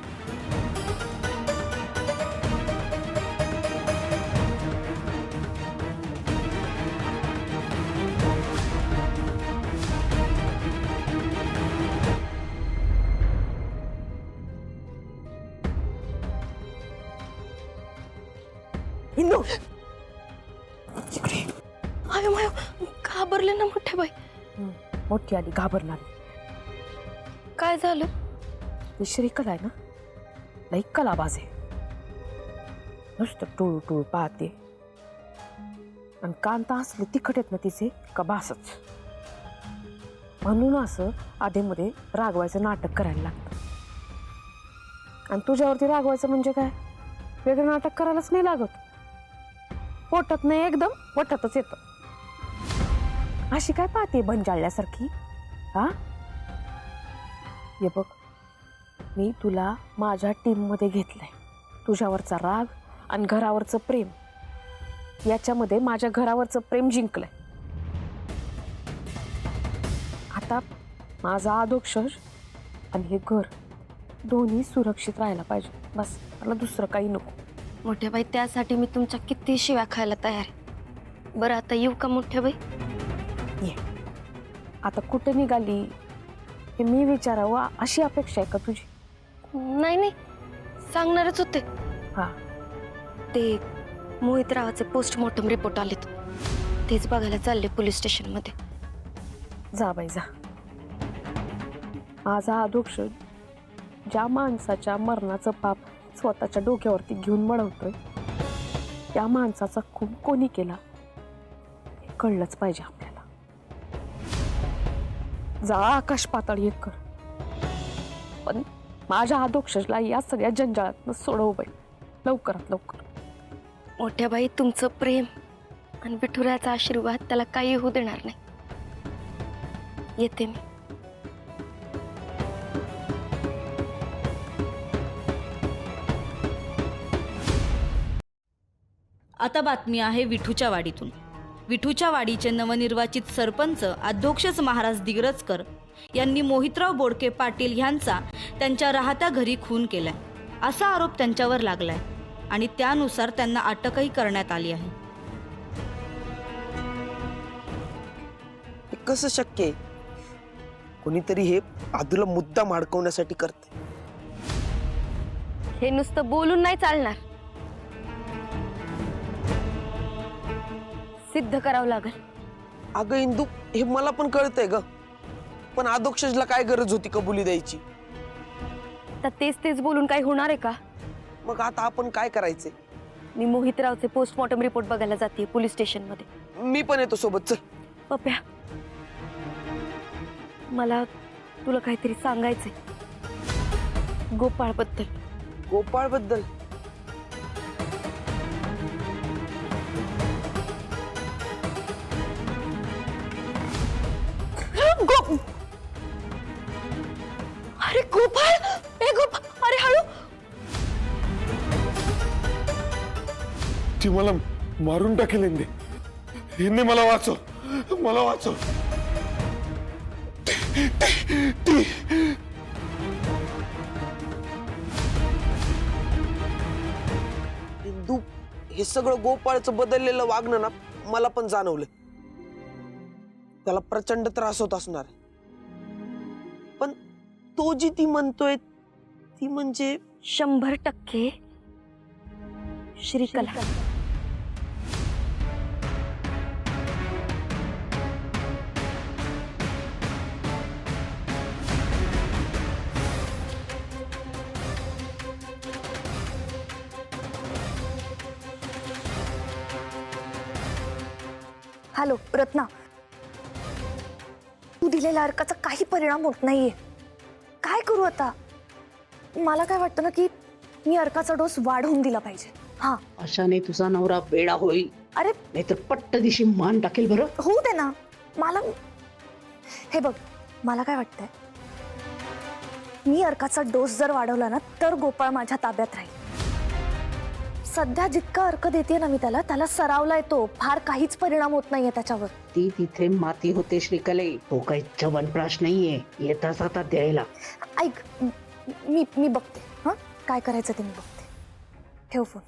हिंदू आयो मायो, घाबरले ना मोठ्या बाई. मोठी आली घाबरणार. काय झालं? ही श्रीकला आहे ना, लई कलाबाज आहे. नुसतं टूळ टूळ पाहते आणि कांता असले तिखट आहेत ना तिचे का बासच. म्हणून असं आधीमध्ये रागवायचं नाटक करायला लागतं. आणि तुझ्यावरती रागवायचं म्हणजे काय, वेगळं नाटक करायलाच नाही लागत. पोटात नाही एकदम पोटातच येतं. अशी काय पाहते बंजाळल्यासारखी? हा, ये बघ, मी तुला माझ्या टीम मध्ये घेतलंय. तुझ्यावरचा राग आणि घरावरचं प्रेम, याच्यामध्ये माझ्या घरावरचं प्रेम जिंकलंय. आता माझा अधोक्षज आणि हे घर दोन्ही सुरक्षित राहायला पाहिजे. बस, मला दुसरं काही नको. मोठ्या बाई, त्यासाठी मी तुमच्या किती शिव्या खायला तयार आहे. बरं आता येऊ का मोठ्या बाई? ये. आता कुठे निघाली हे मी विचारावं अशी अपेक्षा आहे का तुझी? नाही नाही, सांगणारच होते. हा, ते मोहित रावाचे पोस्टमॉर्टम रिपोर्ट आलेत, तेच बघायला चालले पोलीस स्टेशन मध्ये. जा बाई जा. माझा अधोक्षज ज्या माणसाच्या मरणाचं पाप स्वतःच्या डोक्यावरती घेऊन मळवतोय, त्या माणसाचा खून कोणी केला हे कळलंच पाहिजे आपल्याला. जा आकाश पाताळ एक कर, पण माझ्या अधोक्षजला या सगळ्या जंजाळातनं सोडव बाई, लवकरात लवकर. मोठ्या बाई, तुमचं प्रेम आणि विठुरायाचा आशीर्वाद त्याला काही होऊ देणार नाही. येते मी. आता बातमी आहे विठूच्या वाडीतून. विठूच्या वाडीचे नवनिर्वाचित सरपंच अधोक्षज महाराज दिग्रजकर यांनी मोहितराव बोडके पाटील यांचा त्यांच्या राहत्या घरी खून केलाय, असा आरोप त्यांच्यावर लागलाय. आणि त्यानुसार त्यांना अटकही करण्यात आली आहे. हे कसं शक्य आहे? कोणीतरी हे आदूला मुद्दाम अडकवण्यासाठी करते. हे नुसतं बोलून नाही चालणार, सिद्ध करावं लागेल. अगं इंदू, हे मला पण कळतंय ग, पण अधोक्षजला काय गरज होती कबुली द्यायची? तर तेच बोलून काही होणार आहे का? मग आता आपण काय करायचंय? मी मोहितरावचे पोस्टमॉर्टम रिपोर्ट बघायला जाते पोलीस स्टेशन मध्ये. मी पण येतो सोबत, चल. पप्या, मला तुला काहीतरी सांगायचंय गोपाळ बद्दल. गोपाळ बद्दल? अरे गोपाळ, ए गोपाळ, अरे हळू. ती मला मारून टाकेल इंदे. इंदे मला वाचव, मला वाचव. ती इंदू, हे सगळं गोपाळचं बदललेलं वागणं ना मला पण जाणवलं. त्याला प्रचंड त्रास होत असणार, पण तो जी ती म्हणतोय ती म्हणजे 100% श्रीकला. हॅलो रत्ना, तू दिलेल्या अर्काचा काही परिणाम होत नाहीये. काय करू आता? मला काय वाटतं ना की मी अर्काचा डोस वाढवून दिला पाहिजे. हा, अशाने तुझा नवरा वेडा होईल. अरे नाहीतर पट्ट दिशी मान टाकेल. बरं होऊ दे ना मला. हे बघ, मला काय वाटतंय, मी अर्काचा डोस जर वाढवला ना तर गोपाळ माझ्या ताब्यात राहील. सध्या जितका अर्क देते ना मी त्याला सरावलाय तो. फार काहीच परिणाम होत नाहीये त्याच्यावर. ती तिथे माती होते श्रीकले. तो काही चवनप्राश नाहीये येताच आता द्यायला. ऐक, मी बघते. हा, काय करायचं ते मी बघते. ठेव फोन.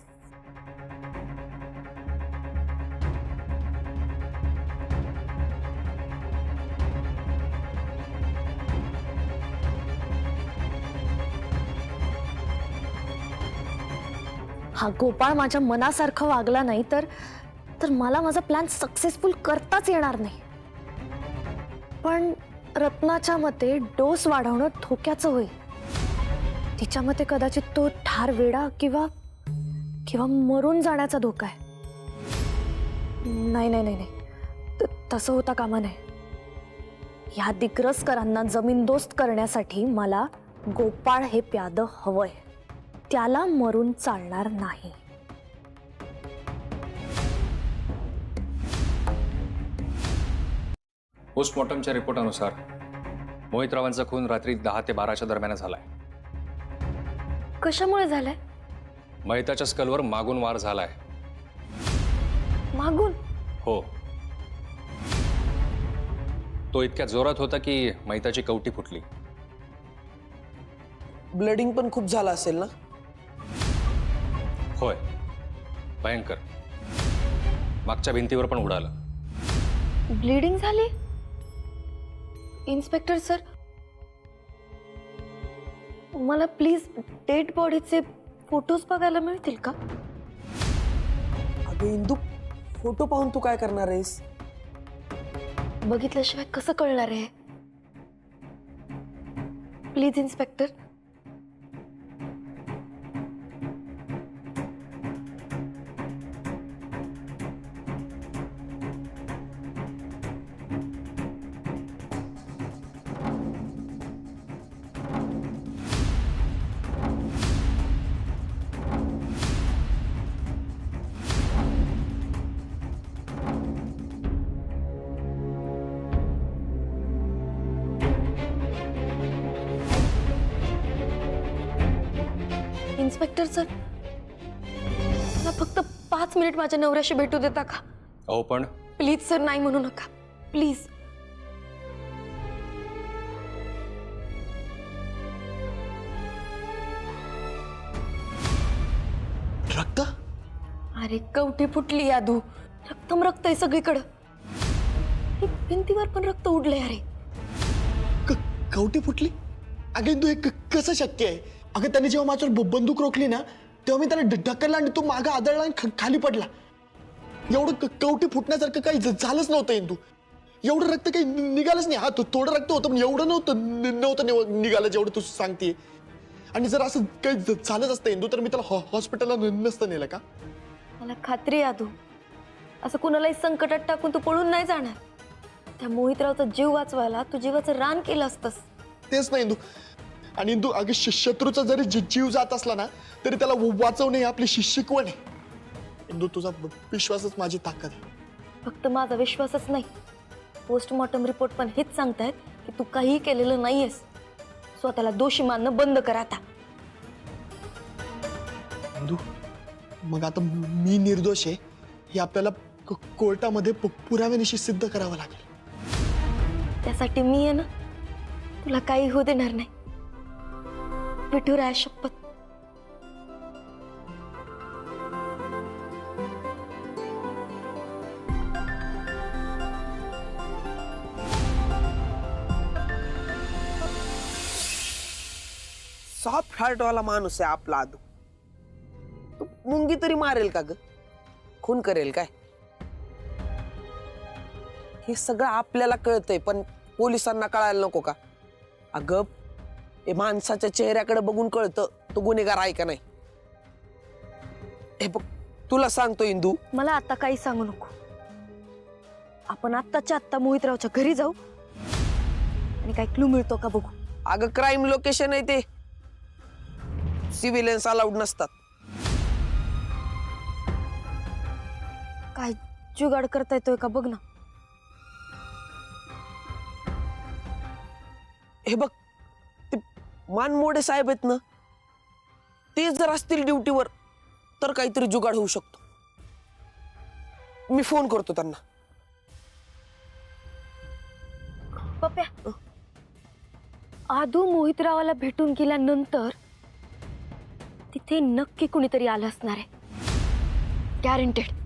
हा गोपाळ माझ्या मनासारखं वागला नाही तर मला माझा प्लॅन सक्सेसफुल करताच येणार नाही. पण रत्नाच्या मते डोस वाढवणं धोक्याचं होईल. तिच्या मते कदाचित तो ठार वेडा किंवा मरून जाण्याचा धोका आहे. नाही, तसं होता कामा नये. ह्या दिग्रसकरांना जमीनदोस्त करण्यासाठी मला गोपाळ हे प्यादं हवंय. त्याला मरून चालणार नाही. पोस्टमॉर्टमच्या रिपोर्टानुसार मोहितरावांचा खून रात्री 10 ते 12च्या दरम्यान झालाय. कशामुळे झालाय? मैताच्या स्कलवर मागून वार झालाय. मागून? हो. तो इतक्या जोरात होता की मैताची कवटी फुटली. ब्लडिंग पण खूप झालं असेल ना? होय, भयंकर. मागच्या भिंतीवर पण उडालं. ब्लीडिंग झाली? इन्स्पेक्टर सर, मला प्लीज डेड बॉडीचे फोटोज बघायला मिळतील का? अगं इंदू, फोटो पाहून तू काय करणार आहेस? बघितल्याशिवाय कसं कळणार आहे? Please inspector. इन्स्पेक्टर सर, मला फक्त 5 मिनिट माझ्या नवऱ्याशी भेटू देता का? अहो पण प्लीज सर, नाही म्हणू नका प्लीज. रक्त अरे कवटी फुटली यादू, रक्तम रक्त आहे सगळीकडं. हे भिंतीवर पण रक्त उडलंय. अरे कवटी फुटली? अगं इंदू, हे कसं शक्य आहे? अगं त्याने जेव्हा माझ्यावर बंदूक रोखली ना, तेव्हा मी त्याला ढकलला आणि तो मागा आदळला आणि खाली पडला. एवढं कवटी फुटण्यासारखं काही झालंच नव्हतं इंदू. एवढं रक्त काही निघालंच नाही. हा, थोडं रक्त होतं पण एवढं नव्हतं निघालं जेवढं तू सांगतेय. आणि जर असं काही झालंच असतं इंदू तर मी त्याला हॉस्पिटलला नसतं नेलं का? मला खात्री आहे यादू, असं कुणालाही संकटात टाकून तू पळून नाही जाणार. त्या मोहितरावचा जीव वाचवायला तू जीवाचं रान केलं असतंस. तेच नाही इंदू. आणि इंदू, अगं शत्रूचा जरी जीव जात असला ना तरी त्याला वाचवणे ही आपली शिकवण आहे. इंदू, तुझा विश्वासच माझी ताकद आहे. फक्त माझा विश्वासच नाही, पोस्टमॉर्टम रिपोर्ट पण हेच सांगतायत की तू काहीही केलेलं नाहीयेस. स्वतःला दोषी मानणं बंद कर आता. इंदू, मग आता मी निर्दोष आहे हे आपल्याला कोर्टामध्ये पुराव्यानिशी सिद्ध करावं लागेल. त्यासाठी मी आहे ना, तुला काही होऊ देणार नाही. विठुराया शपथ. सॉफ्ट हार्ट वाला माणूस आहे आपला आदू. तू मुंगी तरी मारेल का ग? खून करेल काय? हे सगळं आपल्याला कळतंय पण पोलिसांना कळायला नको का? अगं, हे माणसाच्या चेहऱ्याकडे बघून कळतं तो गुन्हेगार आहे का नाही. हे बघ, तुला सांगतो इंदू, मला आता काही सांगू नको. आपण आत्ताच्या आत्ता मोहितरावच्या घरी जाऊ आणि काही क्लू मिळतो का बघू. अगं, क्राईम लोकेशन आहे ते, सिव्हिलियन्स अलाउड नसतात. काय जुगाड करता येतोय का बघ ना. हे बघ, ते मानमोडे साहेब आहेत ना, ते जर असतील ड्युटीवर तर काहीतरी जुगाड होऊ शकतो. मी फोन करतो त्यांना. पप्या, आदू मोहितरावाला भेटून गेल्यानंतर तिथे नक्की कुणीतरी आलं असणार आहे. गॅरंटेड.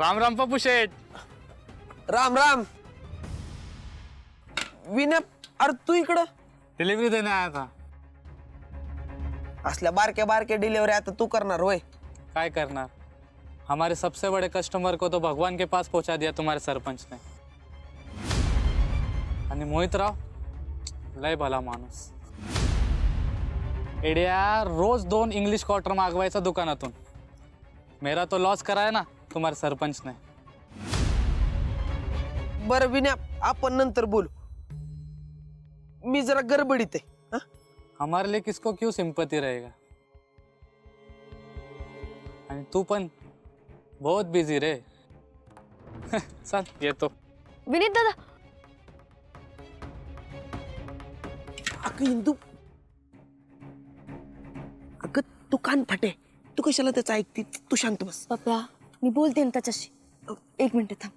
राम राम पप्पू शेठ. राम राम. विनय, अरे तू इकडं डिलिव्हरी देने आया था. असल्या बारक्या बारक्या डिलिव्हरी आता तू करणार होय? काय करणार, हमारे सबसे बड़े कस्टमर को तो भगवान के पास पहुंचा दिया तुम्हारे सरपंच ने. आणि मोहितराव लय भला माणूस. एडिया रोज 2 इंग्लिश क्वार्टर मागवायचा दुकानातून. मेरा तो लॉस कराया ना तुम्हारे सरपंच ने. बरं विनय, आपण नंतर बोलू. मी जरा गडबडीत आहे. हा? हमारे लिए किसको क्यों सिंपत्ती रहेगा. आणि तू पण बहुत बिझी रे. चल येतो. विनीत दादा. अगं इंदू, अगं तू कान फाटे, तू कशाला त्याचं ऐकती? तू शांत बस. पप्या, मी बोलते ना त्याच्याशी. 1 मिनिट थांब.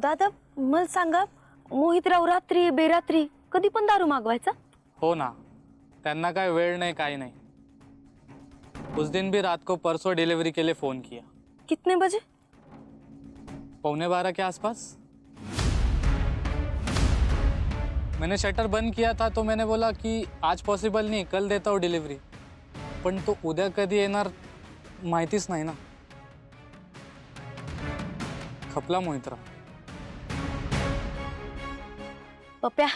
दादा, मला सांगा, मोहितराव रात्री बेरात्री कधी पण दारू मागवायचा? हो ना, त्यांना काय वेळ नाही, काही नाही. उस दिन भी रात को परसों डिलीवरी के लिए फोन किया. कितने बजे? 11:15 के आसपास. मैंने शटर बंद किया था तो मैंने बोला कि आज पॉसिबल नहीं, कल देता हूँ डिलीवरी. पण तो उद्या कधी येणार माहितीच नाही ना. खपला मोहितराव. पप्या,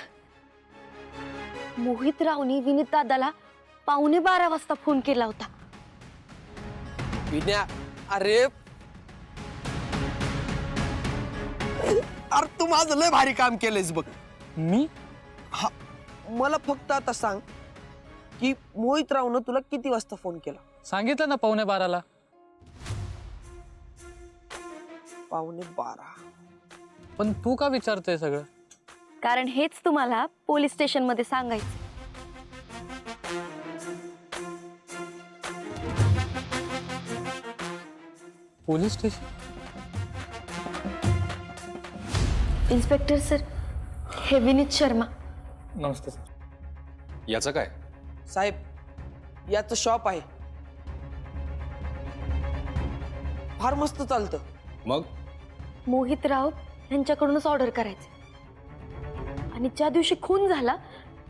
मोहितरावनी विनीत दादाला 11:15 वाजता फोन केला होता. विनय, अरे तू माझं लय भारी काम केलंयस बघ. मी? हा, मला फक्त आता सांग की मोहितरावनं तुला किती वाजता फोन केला? सांगितलं ना 11:15. 11:15. पण तू का विचारतोय सगळं? कारण हेच तुम्हाला पोलीस स्टेशन मध्ये सांगायचं. Police station? इन्स्पेक्टर सर, हे विनीत शर्मा. नमस्ते सर. याचं काय? साहेब याचं शॉप आहे, फार मस्त चालतं. मग मोहित राऊत यांच्याकडूनच ऑर्डर करायचे. आणि ज्या दिवशी खून झाला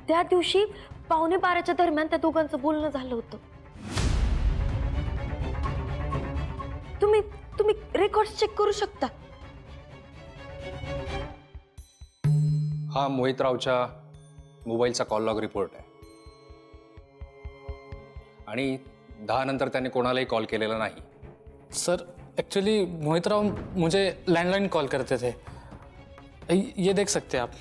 त्या दिवशी 11:15 दरम्यान त्या दोघांचं बोलणं झालं होतं. तुम्ही तुम्ही रेकॉर्ड चेक करू शकता. हा मोहितरावच्या मोबाईलचा कॉल लॉग रिपोर्ट आहे. आणि 10 नंतर त्याने कोणालाही कॉल केलेला नाही. सर एक्चुअली मोहितराव मुझे लैंडलाइन कॉल करते थे. ये देख सकते हैं आप.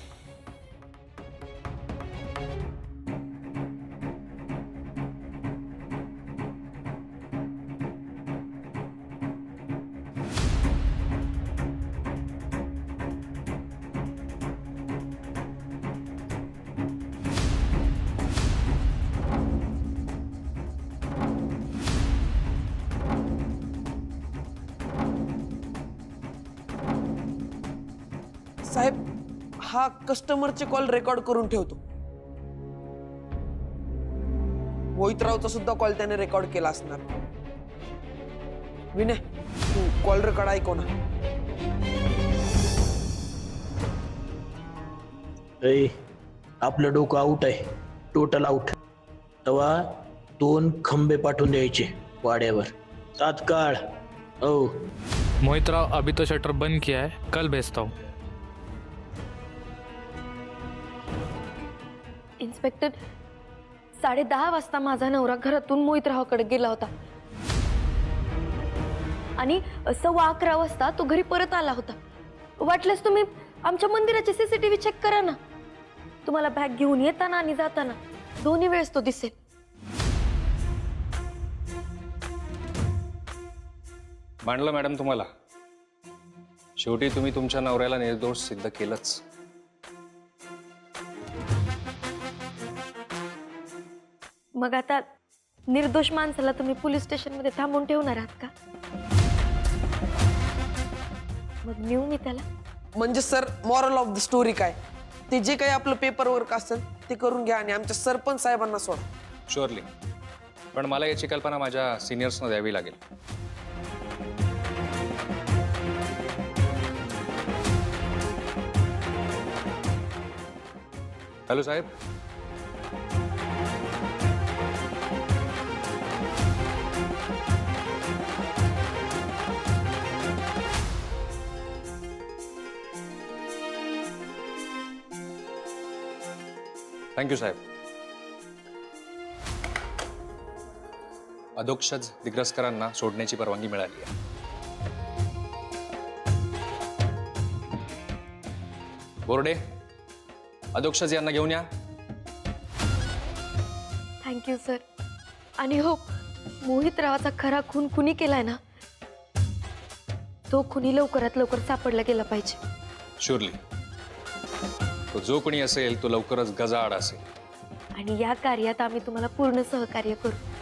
साहेब हा कस्टमरचे कॉल रेकॉर्ड करून ठेवतो. मोहितरावचा सुद्धा कॉल त्याने रेकॉर्ड केला असणार. विनय तू कॉल रेकॉर्ड ऐकव ना. आपलं डोकं आउट आहे, टोटल आउट. तेव्हा 2 खंबे पाठवून द्यायचे वाड्यावर तात्काळ. ओ मोहितराव अभी तो शटर बंद किया है, कल भेजता हूँ. इन्स्पेक्टर 10:30 वाजता माझा नवरा घरातून मोहितरावाकडे गेला होता आणि 11:15 वाजता तो घरी परत आला होता. वाटल्यास तुम्ही आमच्या मंदिराचे सीसीटीव्ही चेक करा ना. तुम्हाला बॅग घेऊन येताना आणि जाताना दोन्ही वेळेस तो दिसेल. मांडलं मॅडम तुम्हाला. शेवटी तुम्ही तुमच्या नवऱ्याला निर्दोष सिद्ध केलंच. मग आता निर्दोष माणसाला तुम्ही पोलीस स्टेशनमध्ये थांबून ठेवणार आहात का? मग नेऊ मी त्याला. म्हणजे sir moral of the story काय, ते जे काही आपलं पेपर वर्क असेल ते करून घ्या आणि आमच्या सरपंच साहेबांना सोडा. शुअरली. पण मला याची कल्पना माझ्या सिनियर्सना द्यावी लागेल. हॅलो साहेब. थँक्यू साहेब. अधोक्षज दिग्रसकरांना सोडण्याची परवानगी मिळाली आहे. बोर्डे अधोक्षज यांना घेऊन या. Thank you sir. आणि हो, मोहितरावाचा खरा खून कुणी केलाय ना, तो खुनी लवकरात लवकर सापडला गेला पाहिजे. शुअरली. तो जो कोणी असेल तो लवकरच गजाआड असेल. आणि या कार्यात आम्ही तुम्हाला पूर्ण सहकार्य करू.